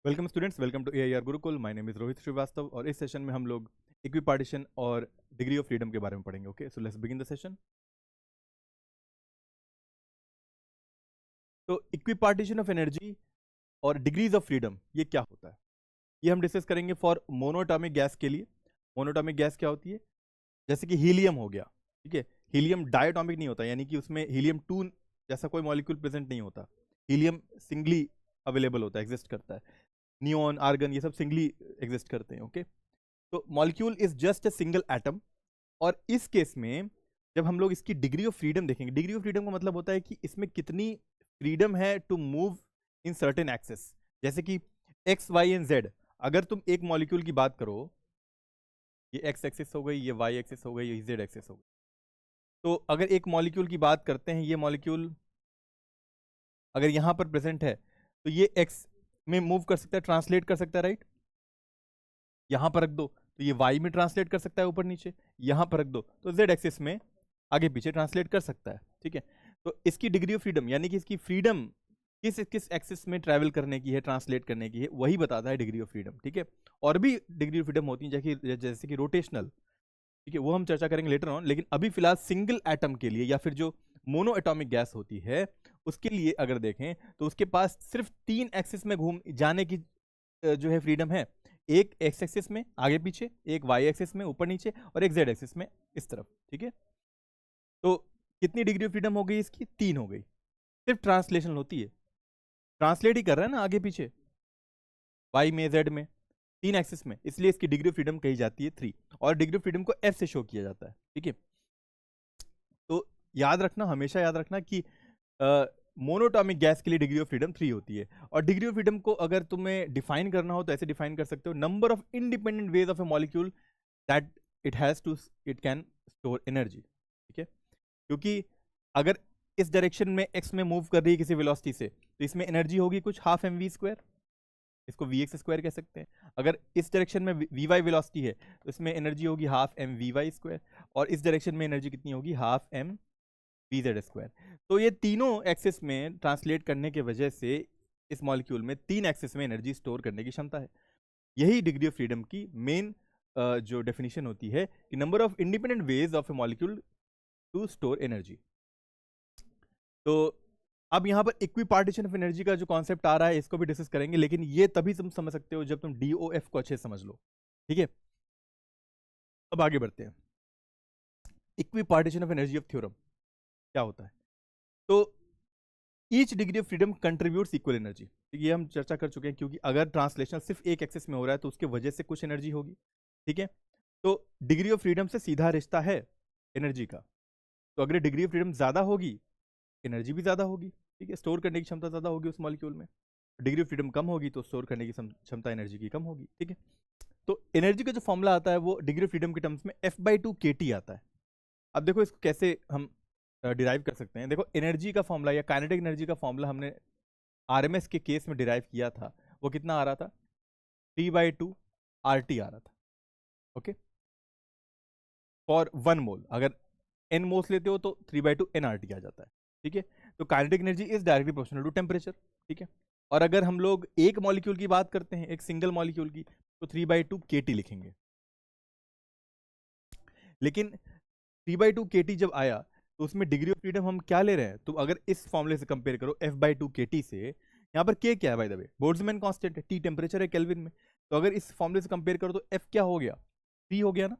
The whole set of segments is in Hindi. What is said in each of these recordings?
Welcome students, welcome to AIR Gurukul. My name is Rohit Shrivastava और इस सेशन में हम लोग इक्विपार्टीशन और डिग्री ऑफ फ्रीडम के बारे में पढ़ेंगे। Okay, so let's begin the session. तो इक्विपार्टीशन ऑफ एनर्जी और डिग्रीज ऑफ फ्रीडम ये क्या होता है, ये हम डिस्कस करेंगे फॉर मोनोटॉमिक गैस के लिए। मोनोटॉमिक गैस क्या होती है? जैसे कि हीलियम हो गया, ठीक है। हीलियम डायटॉमिक नहीं होता, यानी कि उसमें हीलियम 2 जैसा कोई मॉलिक्यूल प्रेजेंट नहीं होता। हीलियम सिंगली अवेलेबल होता है, एग्जिस्ट करता है। नियोन, आर्गन, ये सब सिंगली एग्जिस्ट करते हैं। ओके, तो molecule is just a single atom. और इस केस में जब हम लोग इसकी डिग्री ऑफ फ्रीडम देखेंगे, डिग्री ऑफ फ्रीडम का मतलब होता है कि इसमें कितनी फ्रीडम है to move in certain axes. जैसे कि एक्स, वाई एंड जेड। अगर तुम एक मॉलिक्यूल की बात करो, ये एक्स एक्सिस हो गई, ये वाई एक्सिस हो गई, ये जेड एक्सिस हो गई। तो अगर एक मॉलिक्यूल की बात करते हैं, ये मॉलिक्यूल अगर यहां पर प्रेजेंट है तो ये एक्स में मूव कर सकता है, ट्रांसलेट कर सकता है, राइट। यहां पर रख दो तो ये वाई में ट्रांसलेट कर सकता है, ऊपर नीचे। यहां पर रख दो तो जेड एक्सिस में आगे पीछे ट्रांसलेट कर सकता है, ठीक है। तो इसकी डिग्री ऑफ फ्रीडम, यानी कि इसकी फ्रीडम किस किस एक्सिस में ट्रैवल करने की है, ट्रांसलेट करने की है, वही बताता है डिग्री ऑफ फ्रीडम, ठीक है। और भी डिग्री ऑफ फ्रीडम होती है, जैसे कि रोटेशनल, ठीक है, वो हम चर्चा करेंगे लेटर ऑन। लेकिन अभी फिलहाल सिंगल एटम के लिए या फिर जो मोनो एटॉमिक गैस होती है उसके लिए अगर देखें तो उसके पास सिर्फ 3 एक्सिस में घूम जाने की जो है फ्रीडम है। एक एक्स एक्सिस में आगे पीछे, एक वाई एक्सिस में ऊपर नीचे, और एक जेड एक्सिस में इस तरफ, ठीक है। तो कितनी डिग्री ऑफ फ्रीडम हो गई इसकी? 3 हो गई। सिर्फ ट्रांसलेशन होती है, ट्रांसलेट ही कर रहा है ना आगे पीछे, वाई में, जेड में, 3 एक्सिस में, इसलिए इसकी डिग्री ऑफ फ्रीडम कही जाती है 3। और डिग्री ऑफ फ्रीडम को एफ से शो किया जाता है, ठीक है। तो याद रखना, हमेशा याद रखना कि मोनोटॉमिक गैस के लिए डिग्री ऑफ फ्रीडम 3 होती है। और डिग्री ऑफ फ्रीडम को अगर तुम्हें डिफाइन करना हो तो ऐसे डिफाइन कर सकते हो: number of independent ways of a molecule that it can store energy, ठीक है। क्योंकि अगर इस डायरेक्शन में एक्स में मूव कर रही है किसी वेलोसिटी से, तो इसमें एनर्जी होगी कुछ हाफ एम वी स्क्वायर, इसको वी एक्स स्क्वायर कह सकते हैं। अगर इस डायरेक्शन में वी वाई वेलोसिटी है तो इसमें एनर्जी होगी half m v y square, और इस डायरेक्शन में एनर्जी कितनी होगी? Half m v z square. तो ये तीनों एक्सिस में ट्रांसलेट करने की वजह से इस मॉलिक्यूल में 3 एक्सिस में एनर्जी स्टोर करने की क्षमता है। यही डिग्री ऑफ फ्रीडम की मेन जो डेफिनेशन होती है कि number of independent ways of a molecule to store energy. तो अब यहाँ पर इक्विपार्टीशन ऑफ एनर्जी का जो कॉन्सेप्ट आ रहा है इसको भी डिस्कस करेंगे, लेकिन ये तभी तुम समझ सकते हो जब तुम DOF को अच्छे समझ लो, ठीक है। अब आगे बढ़ते हैं। Equipartition of energy of theorem क्या होता है? तो each degree of freedom contributes equal energy, ये हम चर्चा कर चुके हैं। क्योंकि अगर ट्रांसलेशन सिर्फ एक एक्सिस में हो रहा है तो उसके वजह से कुछ एनर्जी होगी, ठीक है। तो डिग्री ऑफ फ्रीडम से सीधा रिश्ता है एनर्जी का। तो अगर डिग्री ऑफ फ्रीडम ज्यादा होगी, एनर्जी भी ज्यादा होगी, ठीक है। स्टोर करने की क्षमता ज्यादा होगी उस मॉलिक्यूल में। डिग्री ऑफ फ्रीडम कम होगी तो स्टोर करने की क्षमता एनर्जी की कम होगी, ठीक है। तो एनर्जी का जो फॉर्मूला आता है वो डिग्री ऑफ फ्रीडम के टर्म्स में F/2 kT आता है। अब देखो इसको कैसे हम डिराइव कर सकते हैं। देखो, एनर्जी का फॉर्मूला या काइनेटिक एनर्जी का फॉर्मूला हमने RMS के केस में डिराइव किया था। वो कितना आ रहा था? 3/2 RT आ रहा था, ओके, फॉर 1 मोल। अगर n मोल्स लेते हो तो 3/2 nRT आ जाता है, ठीक है। तो kinetic energy is directly proportional to temperature, ठीक है। और अगर हम लोग एक मॉलिक्यूल की बात करते हैं, एक सिंगल मॉलिक्यूल की, तो 3/2 kT लिखेंगे। लेकिन 3/2 kT जब आया तो उसमें डिग्री ऑफ फ्रीडम हम क्या ले रहे हैं? तो अगर इस फॉर्मूले से कंपेयर करो F/2 kT से, यहाँ पर K क्या है by the way? Boltzmann constant है, T टेम्परेचर है केल्विन में। तो अगर इस फॉर्मूले से कंपेयर करो तो F क्या हो गया? 3 हो गया ना,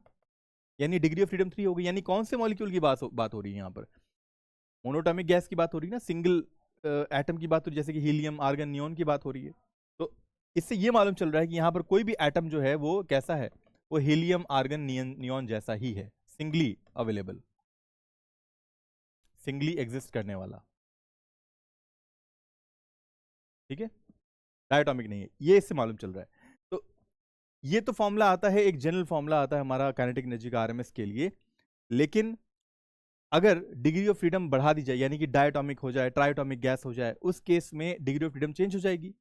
यानी डिग्री ऑफ फ्रीडम 3 हो गई। यानी कौन से मॉलिक्यूल की बात हो रही है यहाँ पर? मोनोटॉमिक गैस की बात हो रही है ना, सिंगल एटम की बात हो रही है, जैसे कि हीलियम, आर्गन, नियोन की बात हो रही है। तो इससे ये मालूम चल रहा है कि यहाँ पर कोई भी एटम जो है वो कैसा है? वो हीलियम, आर्गन, नियोन जैसा ही है, सिंगली अवेलेबल, सिंगली एग्जिस्ट करने वाला, ठीक है। डायटोमिक नहीं है, ये इससे मालूम चल रहा है। तो ये तो फॉर्मूला आता है, एक जनरल फॉर्मूला आता है हमारा काइनेटिक एनर्जी का RMS के लिए। लेकिन अगर डिग्री ऑफ फ्रीडम बढ़ा दी जाए, यानी कि डायटोमिक हो जाए, ट्राइटोमिक गैस हो जाए, उस केस में डिग्री ऑफ फ्रीडम चेंज हो जाएगी।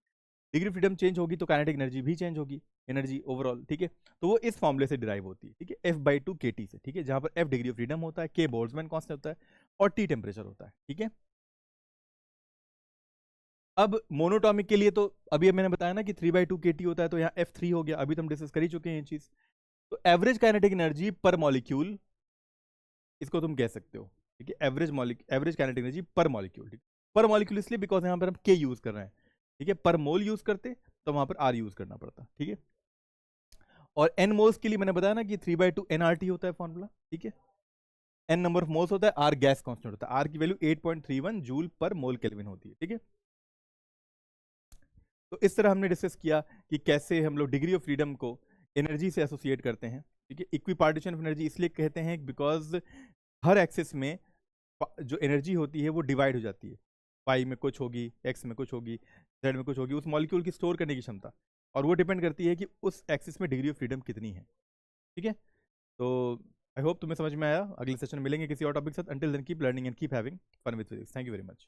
डिग्री ऑफ फ्रीडम चेंज होगी तो काइनेटिक एनर्जी भी चेंज होगी, एनर्जी ओवरऑल, ठीक है। तो वो इस फॉर्मूले से डिराइव होती है, ठीक है, F/2 kT से, ठीक है, जहां पर F डिग्री ऑफ फ्रीडम होता है, K बोल्ट्जमैन कांस्टेंट होता है, और T टेम्परेचर होता है, ठीक है। अब मोनोटॉमिक के लिए तो अभी मैंने बताया ना कि 3/2 kT होता है, तो यहाँ F3 हो गया, अभी तो हम डिस्कस कर ही चुके हैं ये चीज। तो एवरेज काइनेटिक एनर्जी पर मॉलिक्यूल, इसको तुम कह सकते हो, ठीक है, एवरेज काइनेटिक एनर्जी पर मॉलिक्यूल। ठीक, पर मॉलिक्यूल इसलिए बिकॉज यहाँ पर हम के यूज कर रहे हैं, ठीक है, पर मोल यूज करते तो वहां पर आर यूज करना पड़ता, ठीक है। और एन मोल्स के लिए मैंने बताया ना कि 3/2 nRT होता है फॉर्मूला, ठीक है। एन नंबर ऑफ मोल्स होता है, आर गैस कांस्टेंट होता है, आर की वैल्यू 8.31 जूल पर मोल केल्विन होती है, ठीक है। तो इस तरह हमने डिस्कस किया कि कैसे हम लोग डिग्री ऑफ फ्रीडम को एनर्जी से एसोसिएट करते हैं, ठीक है। इक्वी पार्टीशन ऑफ एनर्जी इसलिए कहते हैं बिकॉज हर एक्सिस में जो एनर्जी होती है वो डिवाइड हो जाती है, पाई में कुछ होगी, एक्स में कुछ होगी, जेड में कुछ होगी, उस मॉलिक्यूल की स्टोर करने की क्षमता, और वो डिपेंड करती है कि उस एक्सिस में डिग्री ऑफ फ्रीडम कितनी है, ठीक है। तो आई होप तुम्हें समझ में आया। अगले सेशन में मिलेंगे किसी और टॉपिक के साथ। Until then keep learning and keep having fun with physics. Thank you very much.